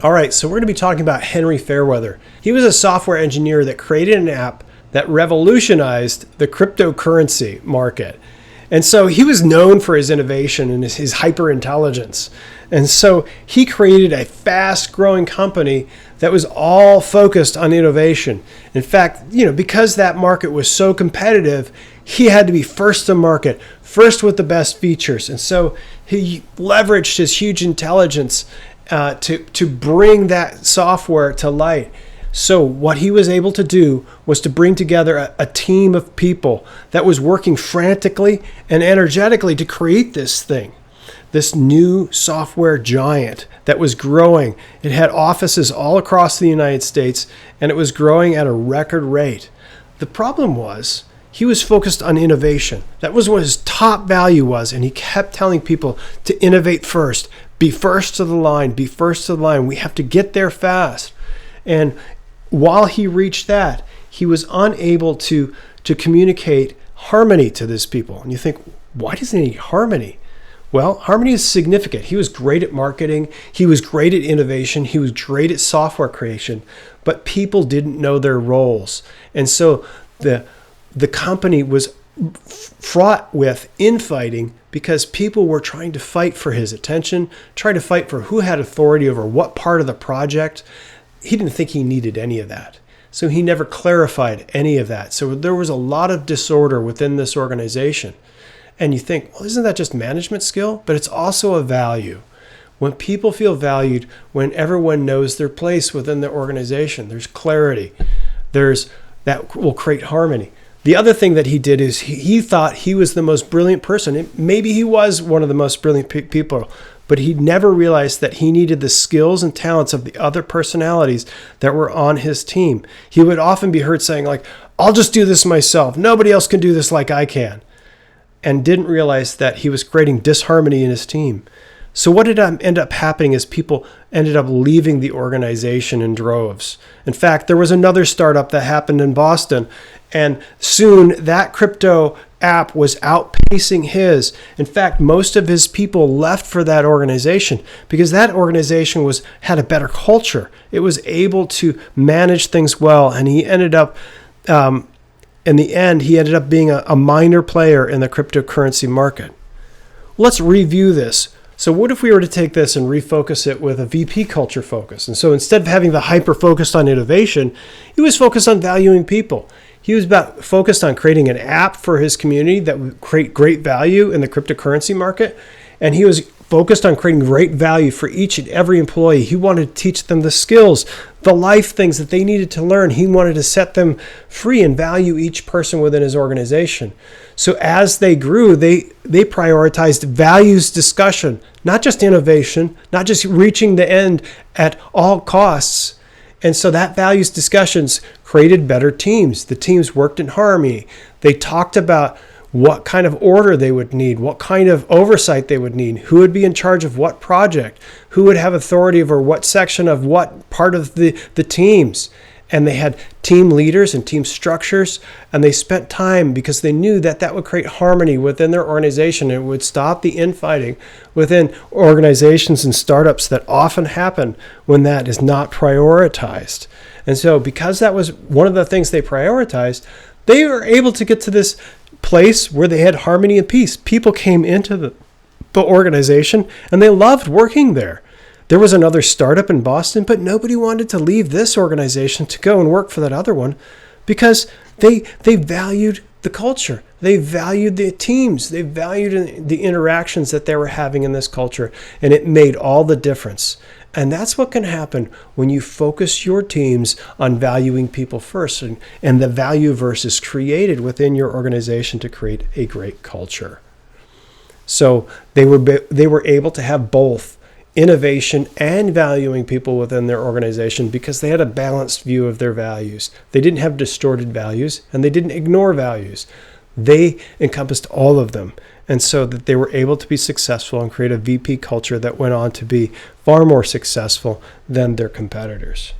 All right, so we're going to be talking about Henry Fairweather. He was a software engineer that created an app that revolutionized the cryptocurrency market. And so he was known for his innovation and his hyper intelligence. And so he created a fast growing company that was all focused on innovation. In fact, because that market was so competitive, he had to be first to market, first with the best features. And so he leveraged his huge intelligence to bring that software to light. So what he was able to do was to bring together a team of people that was working frantically and energetically to create this thing, this new software giant that was growing. It had offices all across the United States, and it was growing at a record rate. The problem was he was focused on innovation. That was what his top value was, and he kept telling people to innovate first. Be first to the line, be first to the line. We have to get there fast. And while he reached that, he was unable to communicate harmony to these people. And you think, why doesn't he need harmony? Well, harmony is significant. He was great at marketing. He was great at innovation. He was great at software creation, but people didn't know their roles. And so the company was fraught with infighting because people were trying to fight for his attention, trying to fight for who had authority over what part of the project. He didn't think he needed any of that. So he never clarified any of that. So there was a lot of disorder within this organization. And you think, well, isn't that just management skill? But it's also a value. When people feel valued, when everyone knows their place within the organization, there's clarity. That will create harmony. The other thing that he did is he thought he was the most brilliant person. Maybe he was one of the most brilliant people, but he never realized that he needed the skills and talents of the other personalities that were on his team. He would often be heard saying, like, I'll just do this myself. Nobody else can do this like I can. And didn't realize that he was creating disharmony in his team. So what did end up happening is people ended up leaving the organization in droves. In fact, there was another startup that happened in Boston, and soon that crypto app was outpacing his. In fact, most of his people left for that organization because that organization had a better culture. It was able to manage things well, and he ended up, in the end, he ended up being a minor player in the cryptocurrency market. Let's review this. So what if we were to take this and refocus it with a VP culture focus? And so instead of having the hyper focused on innovation, he was focused on valuing people. He was focused on creating an app for his community that would create great value in the cryptocurrency market. And he was focused on creating great value for each and every employee. He wanted to teach them the skills, the life things that they needed to learn. He wanted to set them free and value each person within his organization. So as they grew, they prioritized values discussion, not just innovation, not just reaching the end at all costs. And so that values discussions created better teams. The teams worked in harmony. They talked about what kind of order they would need, what kind of oversight they would need, who would be in charge of what project, who would have authority over what section of what part of the teams. And they had team leaders and team structures, and they spent time because they knew that would create harmony within their organization. It would stop the infighting within organizations and startups that often happen when that is not prioritized. And so because that was one of the things they prioritized, they were able to get to this place where they had harmony and peace. People came into the organization and they loved working there. There was another startup in Boston, but nobody wanted to leave this organization to go and work for that other one because they valued the culture. They valued the teams. They valued the interactions that they were having in this culture, and it made all the difference. And that's what can happen when you focus your teams on valuing people first, and the value verse is created within your organization to create a great culture. So they were able to have both innovation and valuing people within their organization because they had a balanced view of their values. They didn't have distorted values, and they didn't ignore values. They encompassed all of them. And so that they were able to be successful and create a VP culture that went on to be far more successful than their competitors.